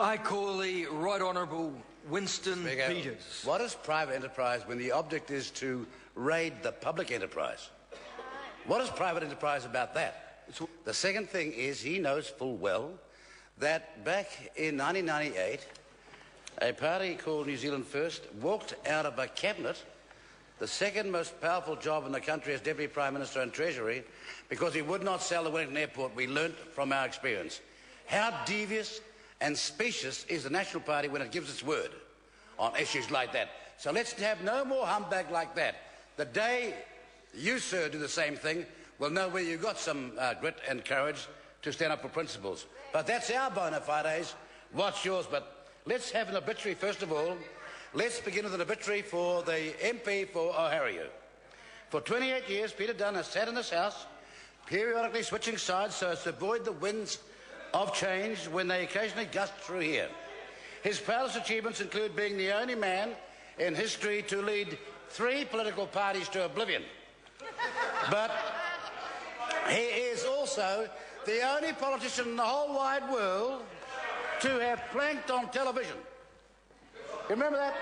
I call the Right Honourable Winston Speaker, Peters. what is private enterprise when the object is to raid the public enterprise? What is private enterprise about that? The second thing is he knows full well that back in 1998, a party called New Zealand First walked out of a cabinet, the second most powerful job in the country as Deputy Prime Minister and Treasury, because he would not sell the Wellington Airport. We learnt from our experience. How devious and specious is the National Party when it gives its word on issues like that. So let's have no more humbug like that. The day you, sir, do the same thing, we'll know whether you've got some grit and courage to stand up for principles. But that's our bona fides. What's yours? But let's have an obituary, first of all. Let's begin with an obituary for the MP for Ohario. For 28 years, Peter Dunn has sat in this House, periodically switching sides so as to avoid the winds of change when they occasionally gust through here. His proudest achievements include being the only man in history to lead 3 political parties to oblivion. But he is also the only politician in the whole wide world to have planked on television. You remember that?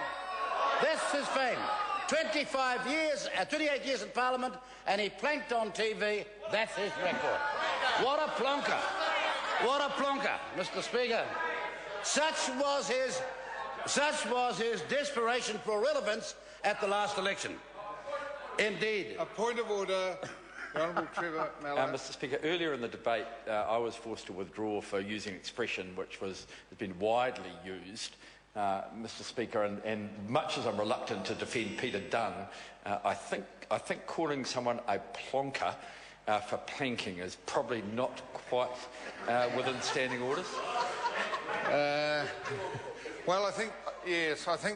That's his fame. 28 years in Parliament, and he planked on TV. That's his record. What a plonker. What a plonker, Mr. Speaker. Such was his desperation for relevance at the last election. Indeed. A point of order. The Honourable Trevor Mallow. Mr. Speaker, earlier in the debate, I was forced to withdraw for using an expression which has been widely used, Mr. Speaker, and much as I'm reluctant to defend Peter Dunn, I think calling someone a plonker for planking is probably not quite within standing orders. Well, I think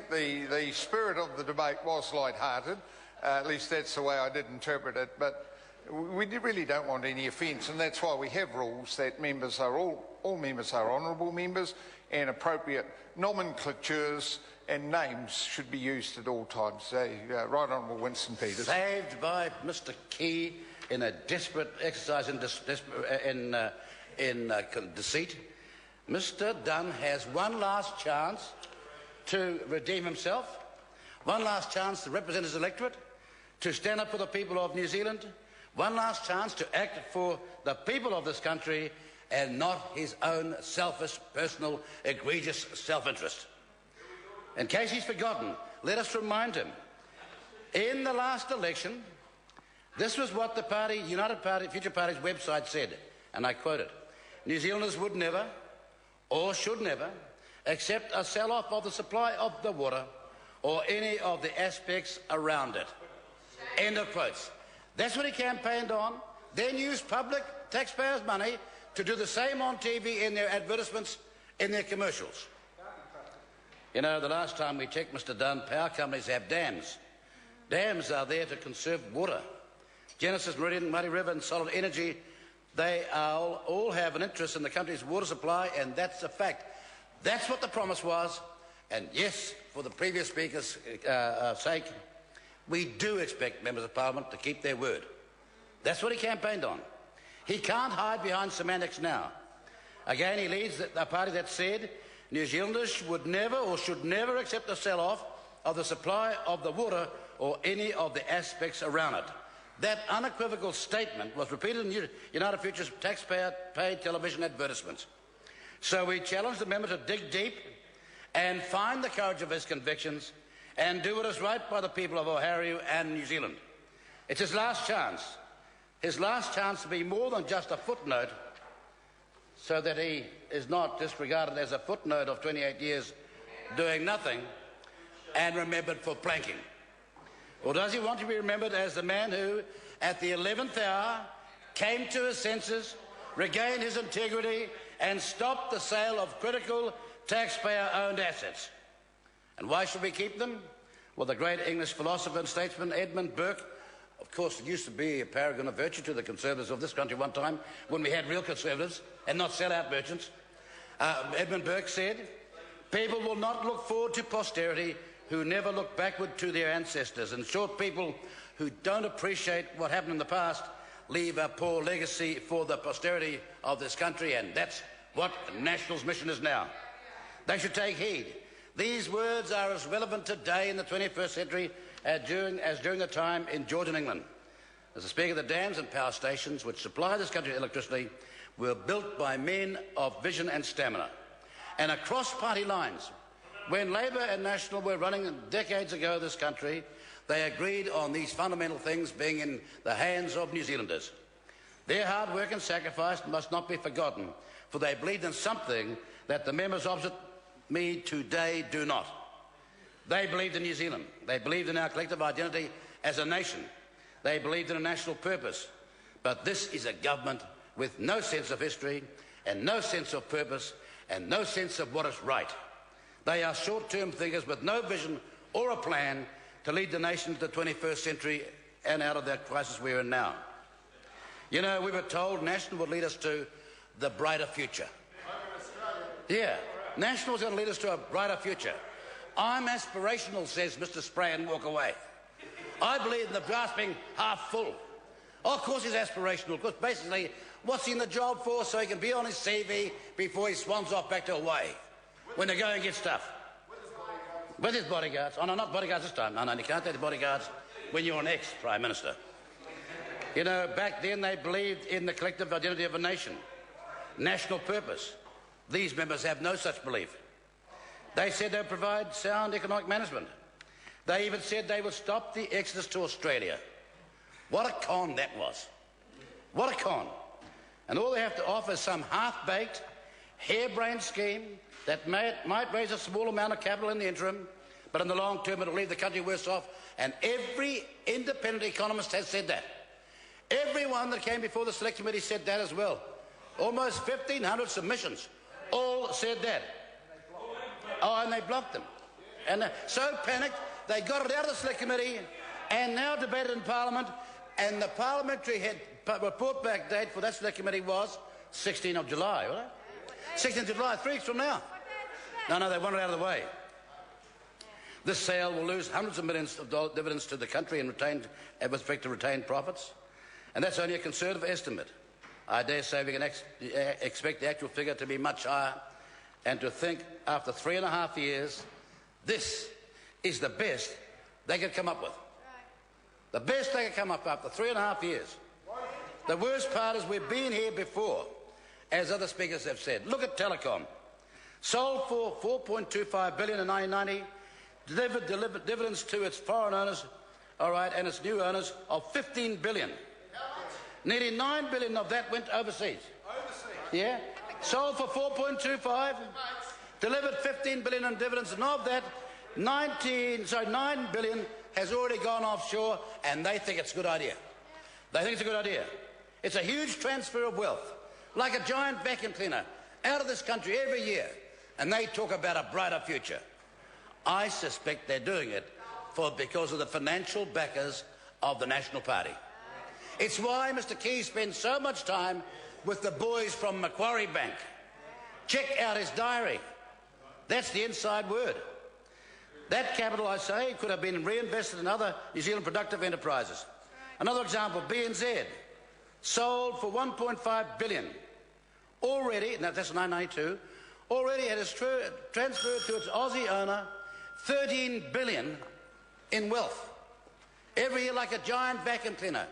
the spirit of the debate was light-hearted. At least that's the way I did interpret it. But we really don't want any offence, and that's why we have rules that members are all members are honourable members, and appropriate nomenclatures and names should be used at all times. Right Honourable Winston Peters. Saved by Mr. Key in a desperate exercise in deceit. Mr. Dunn has one last chance to redeem himself, one last chance to represent his electorate, to stand up for the people of New Zealand, one last chance to act for the people of this country and not his own selfish, personal, egregious self-interest. In case he's forgotten, let us remind him. In the last election, this was what the party, United Party, Future Party's website said, and I quote it: New Zealanders would never, or should never, accept a sell-off of the supply of the water or any of the aspects around it. End of quotes. That's what he campaigned on, then used public taxpayers' money to do the same on TV in their advertisements, in their commercials. You know, the last time we checked, Mr. Dunn, power companies have dams. Dams are there to conserve water. Genesis, Meridian, Muddy River and Solid Energy, they all have an interest in the country's water supply, and that's a fact. That's what the promise was, and yes, for the previous speaker's sake, we do expect members of Parliament to keep their word. That's what he campaigned on. He can't hide behind semantics now. Again, he leads a party that said New Zealanders would never or should never accept a sell-off of the supply of the water or any of the aspects around it. That unequivocal statement was repeated in United Future's taxpayer-paid television advertisements. So we challenge the member to dig deep and find the courage of his convictions and do what is right by the people of Ohario and New Zealand. It's his last chance to be more than just a footnote, so that he is not disregarded as a footnote of 28 years doing nothing and remembered for planking. Or does he want to be remembered as the man who, at the 11th hour, came to his senses, regained his integrity and stopped the sale of critical taxpayer-owned assets? And why should we keep them? Well, the great English philosopher and statesman Edmund Burke, of course, it used to be a paragon of virtue to the Conservatives of this country one time, when we had real Conservatives and not sell-out merchants. Edmund Burke said, people will not look forward to posterity who never look backward to their ancestors. In short, people who don't appreciate what happened in the past leave a poor legacy for the posterity of this country, and that's what National's mission is now. They should take heed. These words are as relevant today in the 21st century as during the time in Georgian England. As the Speaker, the dams and power stations which supply this country with electricity were built by men of vision and stamina. And across party lines, when Labor and National were running decades ago this country, they agreed on these fundamental things being in the hands of New Zealanders. Their hard work and sacrifice must not be forgotten, for they believed in something that the members opposite me today do not. They believed in New Zealand. They believed in our collective identity as a nation. They believed in a national purpose. But this is a government with no sense of history and no sense of purpose and no sense of what is right. They are short-term thinkers with no vision or a plan to lead the nation to the 21st century and out of that crisis we're in now. You know, we were told National would lead us to the brighter future. Yeah, National is going to lead us to a brighter future. I'm aspirational, says Mr. Spray, and walk away. I believe in the glass being half full. Oh, of course he's aspirational, because basically, what's he in the job for? So he can be on his CV before he swans off back to Hawaii when they go and get stuff. With his bodyguards. Oh, no, not bodyguards this time. No, you can't take the bodyguards when you're an ex-Prime Minister. You know, back then they believed in the collective identity of a nation, national purpose. These members have no such belief. They said they'd provide sound economic management. They even said they would stop the exodus to Australia. What a con that was. What a con. And all they have to offer is some half-baked, harebrained scheme that might raise a small amount of capital in the interim, but in the long term it'll leave the country worse off. And every independent economist has said that. Everyone that came before the Select Committee said that as well. Almost 1,500 submissions all said that. Oh, and they blocked them. And so panicked, they got it out of the Select Committee and now debated in Parliament, and the parliamentary report back date for that Select Committee was 16th of July, wasn't it? 16th of July, 3 weeks from now. No, they want it out of the way. This sale will lose hundreds of millions of dividends to the country and with respect to retained profits. And that's only a conservative estimate. I dare say we can expect the actual figure to be much higher, and to think after 3.5 years, this is the best they could come up with. The best they could come up after 3.5 years. The worst part is we've been here before, as other speakers have said. Look at Telecom. Sold for $4.25 billion in 1990, delivered dividends to its foreign owners, all right, and its new owners of $15 billion. Nearly $9 billion of that went overseas. Yeah? Sold for 4.25, delivered $15 billion in dividends, and of that, $9 billion has already gone offshore, and they think it's a good idea. They think it's a good idea. It's a huge transfer of wealth, like a giant vacuum cleaner, out of this country every year, and they talk about a brighter future. I suspect they're doing it because of the financial backers of the National Party. It's why Mr. Key spends so much time with the boys from Macquarie Bank. Check out his diary. That's the inside word. That capital, I say, could have been reinvested in other New Zealand productive enterprises. Another example, BNZ, sold for $1.5 billion. Already, now that's 1992, already it has transferred to its Aussie owner $13 billion in wealth. Every year like a giant vacuum cleaner.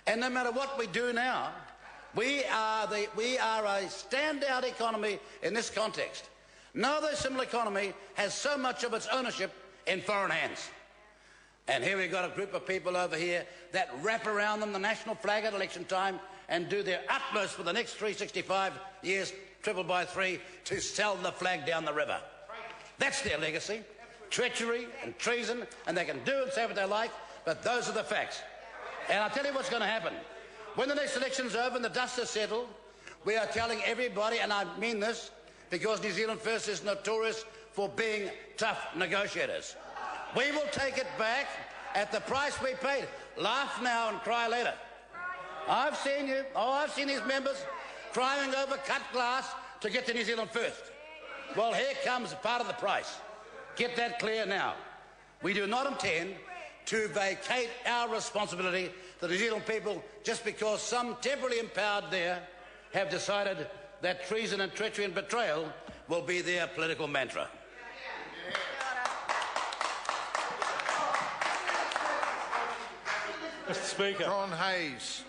And no matter what we do now, we are a standout economy in this context. No other similar economy has so much of its ownership in foreign hands. And here we've got a group of people over here that wrap around them the national flag at election time and do their utmost for the next 365 years, triple by 3, to sell the flag down the river. That's their legacy. Treachery and treason, and they can do and say what they like, but those are the facts. And I'll tell you what's going to happen. When the next election's over and the dust is settled, we are telling everybody, and I mean this, because New Zealand First is notorious for being tough negotiators. We will take it back at the price we paid. Laugh now and cry later. I've seen you. Oh, I've seen these members crying over cut glass to get to New Zealand First. Well, here comes part of the price. Get that clear now. We do not intend to vacate our responsibility to the New Zealand people just because some temporarily empowered there have decided that treason and treachery and betrayal will be their political mantra. Mr. Speaker. John Hayes.